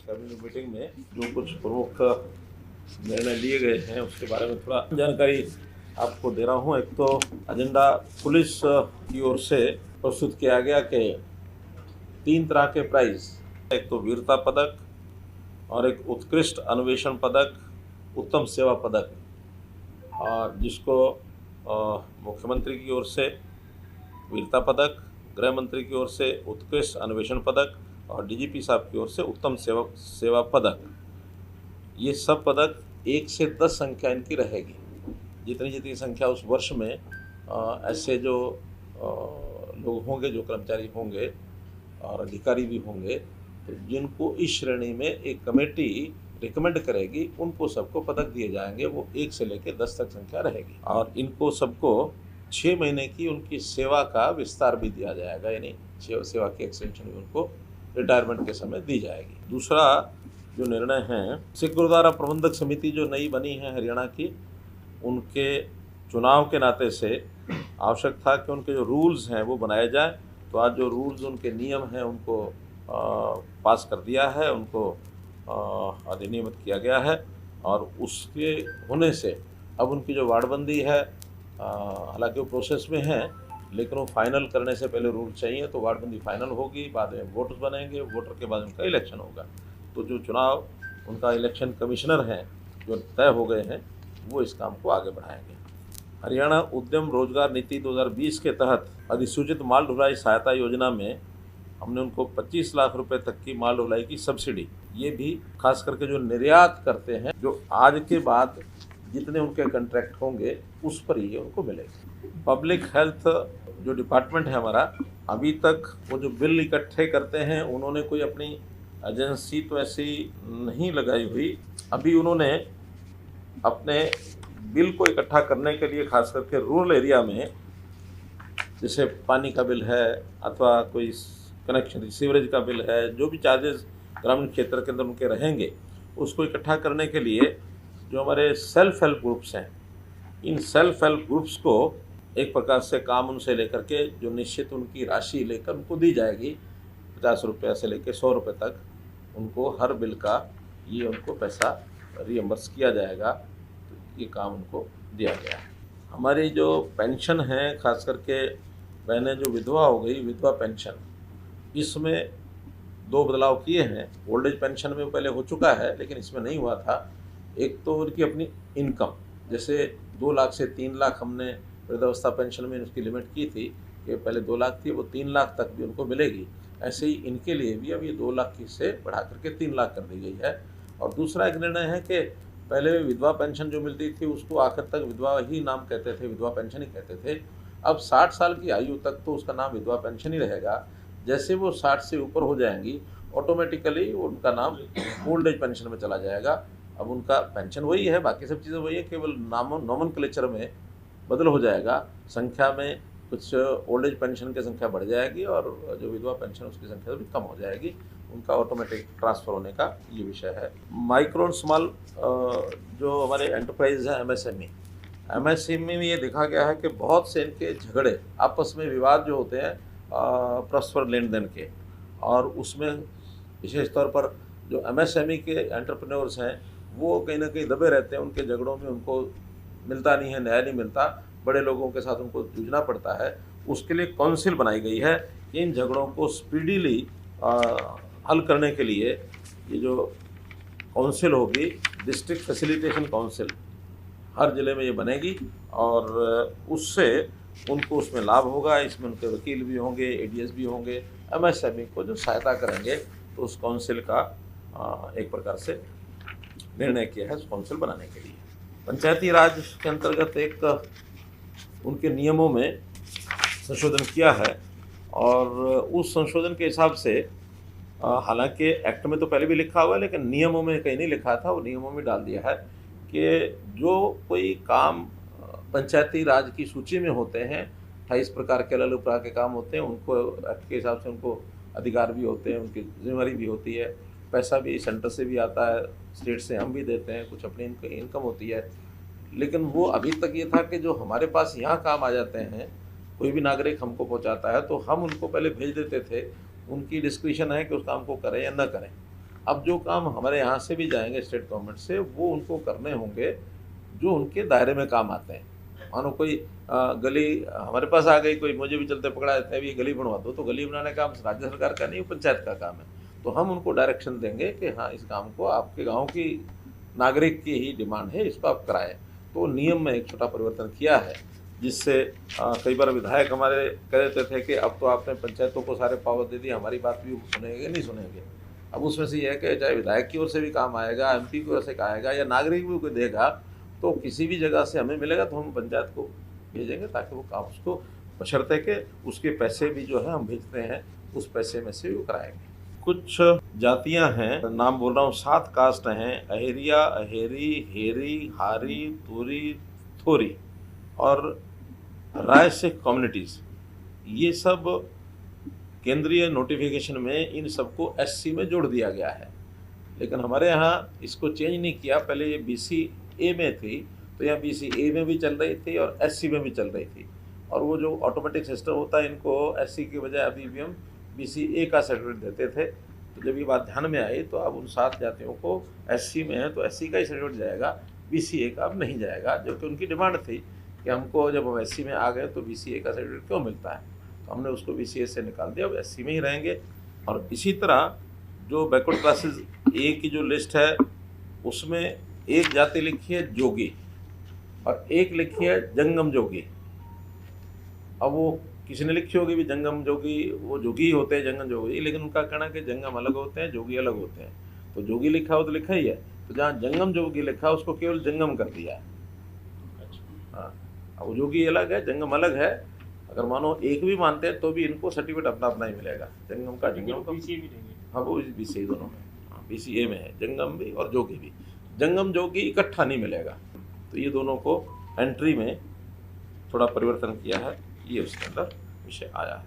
Cabinet meeting में जो कुछ प्रमुख निर्णय लिए गए हैं उसके बारे में थोड़ा जानकारी आपको दे रहा हूँ। एक तो एजेंडा पुलिस की ओर से प्रस्तुत किया गया कि 3 तरह के प्राइज, एक तो वीरता पदक और एक उत्कृष्ट अन्वेषण पदक, उत्तम सेवा पदक, और जिसको मुख्यमंत्री की ओर से वीरता पदक, गृह मंत्री की ओर से उत्कृष्ट अन्वेषण पदक और डीजीपी साहब की ओर से उत्तम सेवा पदक, ये सब पदक 1 से 10 संख्या इनकी रहेगी। जितनी जितनी संख्या उस वर्ष में ऐसे जो लोग होंगे, जो कर्मचारी होंगे और अधिकारी भी होंगे, तो जिनको इस श्रेणी में एक कमेटी रिकमेंड करेगी उनको सबको पदक दिए जाएंगे। वो 1 से लेकर 10 तक संख्या रहेगी और इनको सबको 6 महीने की उनकी सेवा का विस्तार भी दिया जाएगा, यानी सेवा की एक्सटेंशन भी उनको रिटायरमेंट के समय दी जाएगी। दूसरा जो निर्णय है, सिख गुरुद्वारा प्रबंधक समिति जो नई बनी है हरियाणा की, उनके चुनाव के नाते से आवश्यक था कि उनके जो रूल्स हैं वो बनाए जाए। तो आज जो रूल्स, उनके नियम हैं, उनको पास कर दिया है, उनको अधिनियमित किया गया है और उसके होने से अब उनकी जो वार्डबंदी है, हालांकि वो प्रोसेस में है, लेकिन वो फाइनल करने से पहले रूल चाहिए। तो वार्डबंदी फाइनल होगी, बाद में वोटर्स बनेंगे, वोटर के बाद उनका इलेक्शन होगा। तो जो चुनाव उनका इलेक्शन कमिश्नर हैं जो तय हो गए हैं, वो इस काम को आगे बढ़ाएंगे। हरियाणा उद्यम रोजगार नीति 2020 के तहत अधिसूचित माल ढुलाई सहायता योजना में हमने उनको 25 लाख रुपए तक की माल ढुलाई की सब्सिडी, ये भी खास करके जो निर्यात करते हैं, जो आज के बाद जितने उनके कॉन्ट्रैक्ट होंगे उस पर ये उनको मिलेगी। पब्लिक हेल्थ जो डिपार्टमेंट है हमारा, अभी तक वो जो बिल इकट्ठे करते हैं, उन्होंने कोई अपनी एजेंसी तो ऐसी नहीं लगाई हुई। अभी उन्होंने अपने बिल को इकट्ठा करने के लिए खास करके रूरल एरिया में, जैसे पानी का बिल है अथवा कोई कनेक्शन सीवरेज का बिल है, जो भी चार्जेस ग्रामीण क्षेत्र के अंदर उनके रहेंगे, उसको इकट्ठा करने के लिए जो हमारे सेल्फ हेल्प ग्रुप्स हैं, इन सेल्फ हेल्प ग्रुप्स को एक प्रकार से काम उनसे लेकर के जो निश्चित उनकी राशि लेकर उनको दी जाएगी, 50 रुपये से लेकर 100 रुपये तक उनको हर बिल का ये उनको पैसा रियम्बर्स किया जाएगा। तो ये काम उनको दिया गया है। हमारी जो पेंशन है, खास करके बहनें जो विधवा हो गई, विधवा पेंशन, इसमें 2 बदलाव किए हैं। ओल्ड एज पेंशन में पहले हो चुका है, लेकिन इसमें नहीं हुआ था। एक तो उनकी अपनी इनकम, जैसे 2 लाख से 3 लाख हमने वृद्धावस्था पेंशन में उसकी लिमिट की थी कि पहले 2 लाख थी, वो 3 लाख तक भी उनको मिलेगी। ऐसे ही इनके लिए भी अब ये 2 लाख की से बढ़ा करके 3 लाख कर दी गई है। और दूसरा एक निर्णय है कि पहले विधवा पेंशन जो मिलती थी उसको आखिर तक विधवा ही नाम कहते थे, विधवा पेंशन ही कहते थे। अब 60 साल की आयु तक तो उसका नाम विधवा पेंशन ही रहेगा। जैसे वो 60 से ऊपर हो जाएंगी, ऑटोमेटिकली उनका नाम ओल्ड एज पेंशन में चला जाएगा। अब उनका पेंशन वही है, बाकी सब चीज़ें वही है, केवल नॉमेनक्लेचर में बदल हो जाएगा। संख्या में कुछ ओल्ड एज पेंशन की संख्या बढ़ जाएगी और जो विधवा पेंशन उसकी संख्या भी कम हो जाएगी। उनका ऑटोमेटिक ट्रांसफ़र होने का ये विषय है। माइक्रो और स्मॉल जो हमारे एंटरप्राइज है, एमएसएमई में ये देखा गया है कि बहुत से इनके झगड़े, आपस में विवाद जो होते हैं परस्पर लेन देन के, और उसमें विशेष तौर पर जो एमएसएमई के एंटरप्रेन्योर्स हैं वो कहीं ना कहीं दबे रहते हैं। उनके झगड़ों में उनको मिलता नहीं है, न्याय नहीं मिलता, बड़े लोगों के साथ उनको जूझना पड़ता है। उसके लिए काउंसिल बनाई गई है। इन झगड़ों को स्पीडीली हल करने के लिए ये जो काउंसिल होगी, डिस्ट्रिक्ट फैसिलिटेशन काउंसिल, हर ज़िले में ये बनेगी और उससे उनको उसमें लाभ होगा। इसमें उनके वकील भी होंगे, एडीएस भी होंगे, एमएसएमई को जो सहायता करेंगे। तो उस काउंसिल का एक प्रकार से निर्णय किया है उस काउंसिल बनाने के लिए। पंचायती राज के अंतर्गत एक उनके नियमों में संशोधन किया है और उस संशोधन के हिसाब से, हालांकि एक्ट में तो पहले भी लिखा हुआ है लेकिन नियमों में कहीं नहीं लिखा था, वो नियमों में डाल दिया है कि जो कोई काम पंचायती राज की सूची में होते हैं, 28 प्रकार के अलग अलग प्रकार के काम होते हैं, उनको एक्ट के हिसाब से उनको अधिकार भी होते हैं, उनकी जिम्मेदारी भी होती है। पैसा भी सेंटर से भी आता है, स्टेट से हम भी देते हैं, कुछ अपनी इनकम होती है। लेकिन वो अभी तक ये था कि जो हमारे पास यहाँ काम आ जाते हैं, कोई भी नागरिक हमको पहुँचाता है तो हम उनको पहले भेज देते थे, उनकी डिस्क्रिप्शन है कि उस काम को करें या न करें। अब जो काम हमारे यहाँ से भी जाएंगे स्टेट गवर्नमेंट से, वो उनको करने होंगे जो उनके दायरे में काम आते हैं। मानो कोई गली हमारे पास आ गई, कोई मुझे भी चलते पकड़ा देते हैं, अभी गली बनवा दो, तो गली बनाने का काम राज्य सरकार का नहीं, वो पंचायत का काम है। तो हम उनको डायरेक्शन देंगे कि हाँ, इस काम को आपके गांव की नागरिक की ही डिमांड है, इसको आप कराएं। तो नियम में एक छोटा परिवर्तन किया है, जिससे कई बार विधायक हमारे कह देते थे कि अब तो आपने पंचायतों को सारे पावर दे दिए, हमारी बात भी सुनेंगे नहीं सुनेंगे। अब उसमें से ये है कि चाहे विधायक की ओर से भी काम आएगा, MP की ओर से आएगा, या नागरिक भी कोई देगा, तो किसी भी जगह से हमें मिलेगा तो हम पंचायत को भेजेंगे, ताकि वो काम उसको बशर्ते के उसके पैसे भी जो है हम भेजते हैं, उस पैसे में से वो कराएंगे। कुछ जातियां हैं, नाम बोल रहा हूँ, 7 कास्ट हैं, अहेरिया, अहेरी, हेरी, हारी, तूरी, थोरी और राय सिख कम्युनिटीज़। ये सब केंद्रीय नोटिफिकेशन में इन सबको SC में जोड़ दिया गया है, लेकिन हमारे यहाँ इसको चेंज नहीं किया। पहले ये BCA में थी, तो यहाँ BCA में भी चल रही थी और SC में भी चल रही थी, और वो जो ऑटोमेटिक सिस्टम होता है, इनको SC की बजाय अभी भी हम BCA का सर्टिफिकेट देते थे। तो जब ये बात ध्यान में आई, तो अब उन 7 जातियों को SC में है तो SC का ही सर्टिफिकेट जाएगा, BCA का अब नहीं जाएगा, जबकि उनकी डिमांड थी कि हमको जब हम SC में आ गए तो BCA का सर्टिफिकेट क्यों मिलता है। तो हमने उसको BCA से निकाल दिया, अब SC में ही रहेंगे। और इसी तरह जो बैकवर्ड क्लासेस A की जो लिस्ट है, उसमें एक जाति लिखी है जोगी और एक लिखी है जंगम जोगी। अब वो किसी ने लिखी होगी भी जंगम जोगी, वो जोगी होते हैं जंगम जोगी, लेकिन उनका कहना है कि जंगम अलग होते हैं, जोगी अलग होते हैं। तो जोगी लिखा हो तो लिखा ही है, तो जहाँ जंगम जोगी लिखा उसको केवल जंगम कर दिया है। हाँ, अब जोगी अलग है, जंगम अलग है। अगर मानो एक भी मानते हैं तो भी इनको सर्टिफिकेट अपना अपना ही मिलेगा, जंगम का जंगम का। हाँ, वो BCA दोनों में, BCA में है जंगम भी और जोगी भी। जंगम जोगी इकट्ठा नहीं मिलेगा, तो ये दोनों को एंट्री में थोड़ा परिवर्तन किया है, ये उसके अंदर विषय आया है।